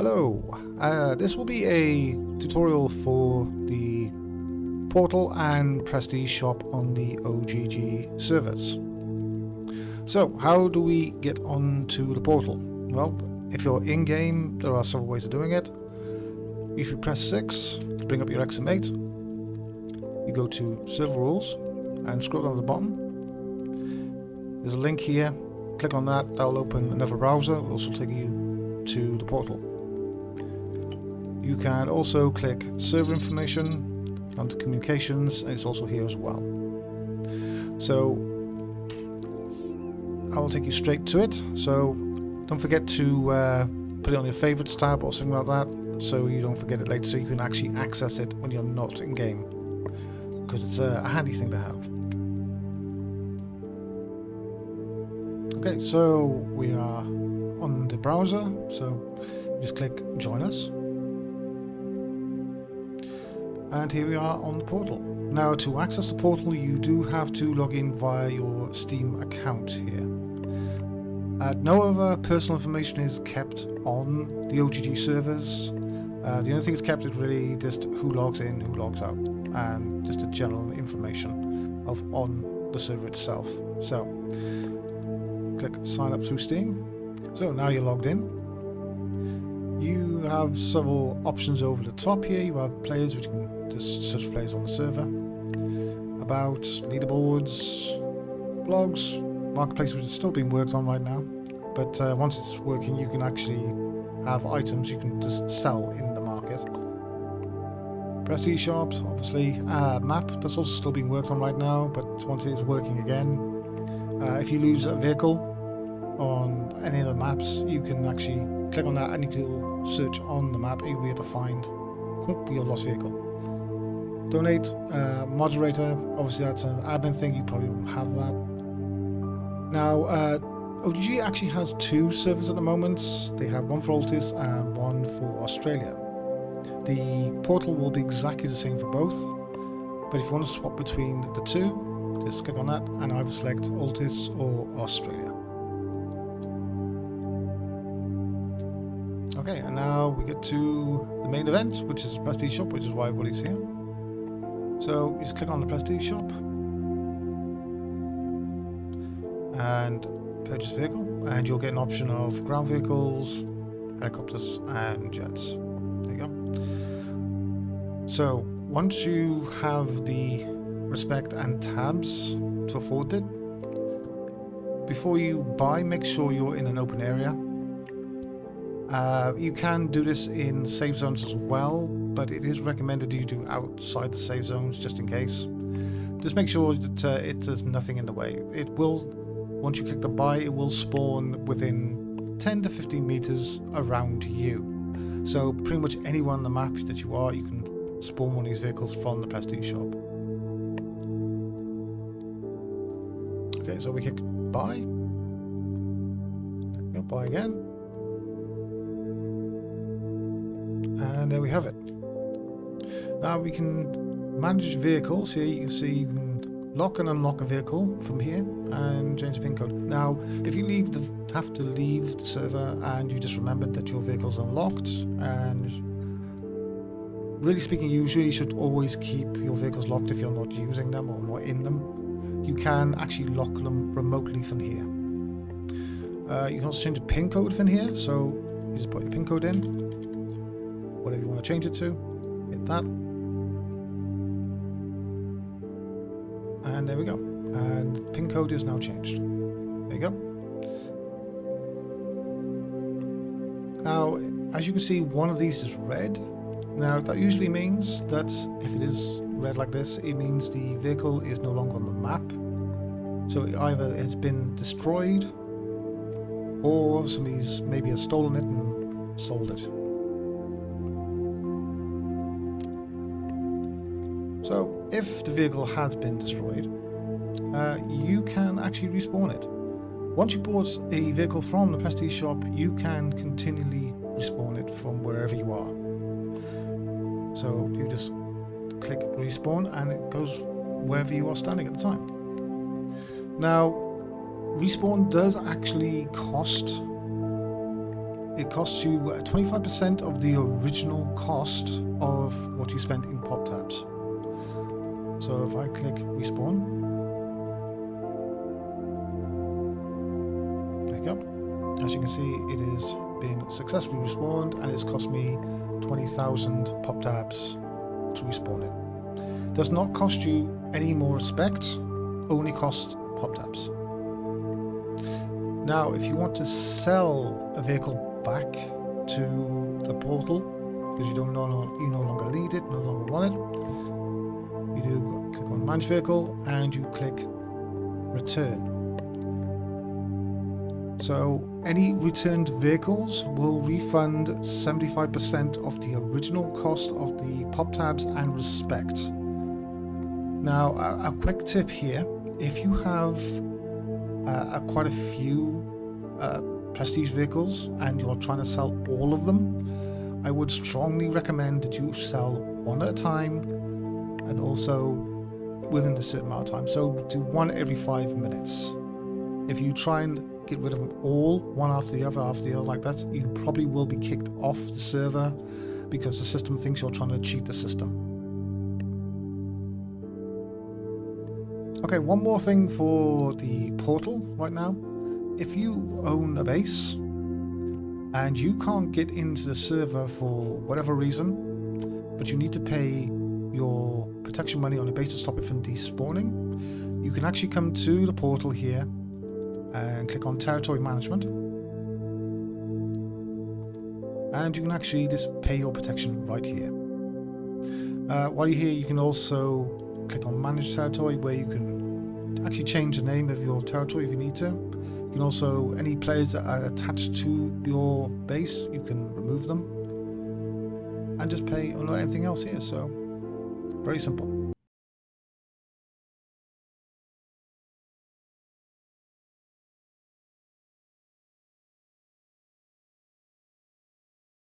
Hello, this will be a tutorial for the portal and prestige shop on the OGG servers. So how do we get onto the portal? Well, if you're in-game, there are several ways of doing it. If you press 6 to bring up your XM8, you go to server rules and scroll down to the bottom. There's a link here, click on that, that'll open another browser, it'll also take you to the portal. You can also click server information onto communications, and it's also here as well. So I will take you straight to it. So don't forget to put it on your favorites tab or something like that, so you don't forget it later, so you can actually access it when you're not in game, because it's a handy thing to have. Okay, so we are on the browser, so just click join us. And here we are on the portal. Now, to access the portal, you do have to log in via your Steam account here. No other personal information is kept on the OGG servers. The only thing that's kept is really just who logs in, who logs out, and just the general information on the server itself. So, click sign up through Steam. So now you're logged in. You have several options over the top here. You have players, which you can just search players on the server. About, leaderboards, blogs, marketplace, which is still being worked on right now. But once it's working, you can actually have items you can just sell in the market. Prestige shops, obviously. Map, that's also still being worked on right now, but once it's working again, if you lose a vehicle on any of the maps, you can actually click on that and you can search on the map and you'll be able to find your lost vehicle. Donate, moderator, obviously that's an admin thing, you probably won't have that. Now, OGG actually has 2 servers at the moment. They have one for Altis and one for Australia. The portal will be exactly the same for both, but if you want to swap between the 2, just click on that and either select Altis or Australia. Okay, and now we get to the main event, which is the Prestige Shop, which is why everybody's here. So you just click on the Prestige Shop and purchase vehicle, and you'll get an option of ground vehicles, helicopters, and jets. There you go. So once you have the respect and tabs to afford it, before you buy, make sure you're in an open area. You can do this in safe zones as well, but it is recommended you do outside the safe zones just in case. Just make sure that there's nothing in the way. It will, once you click the buy, it will spawn within 10 to 15 meters around you. So pretty much anywhere on the map that you are, you can spawn one of these vehicles from the Prestige Shop. Okay, so we click buy. There we go, buy again. And there we have it. Now we can manage vehicles. Here you can see you can lock and unlock a vehicle from here and change the pin code. Now if you have to leave the server and you just remembered that your vehicle's unlocked, and really speaking, you usually should always keep your vehicles locked if you're not using them or not in them. You can actually lock them remotely from here. You can also change the pin code from here, so you just put your pin code in, whatever you want to change it to, hit that, and there we go, and pin code is now changed. There you go. Now as you can see, one of these is red. Now that usually means that if it is red like this, it means the vehicle is no longer on the map, so it either has been destroyed or somebody's maybe has stolen it and sold it. So if the vehicle has been destroyed, you can actually respawn it. Once you bought a vehicle from the Prestige Shop, you can continually respawn it from wherever you are. So you just click respawn and it goes wherever you are standing at the time. Now, respawn does actually cost it costs you 25% of the original cost of what you spent in pop tabs. So if I click respawn, click up, as you can see it is being successfully respawned, and it's cost me 20,000 pop tabs to respawn it. Does not cost you any more respect, only cost pop tabs. Now if you want to sell a vehicle back to the portal because you no longer need it, no longer want it, you do click on manage vehicle and you click return. So any returned vehicles will refund 75% of the original cost of the pop tabs and respect. Now a quick tip here, if you have quite a few prestige vehicles and you're trying to sell all of them, I would strongly recommend that you sell one at a time and also within a certain amount of time. So do one every 5 minutes. If you try and get rid of them all, one after the other like that, you probably will be kicked off the server because the system thinks you're trying to cheat the system. Okay, one more thing for the portal right now. If you own a base and you can't get into the server for whatever reason, but you need to pay your protection money on the base to stop it from despawning, you can actually come to the portal here and click on territory management, and you can actually just pay your protection right here. While you're here, you can also click on manage territory, where you can actually change the name of your territory if you need to. You can also, any players that are attached to your base, you can remove them and just pay on anything else here. So very simple.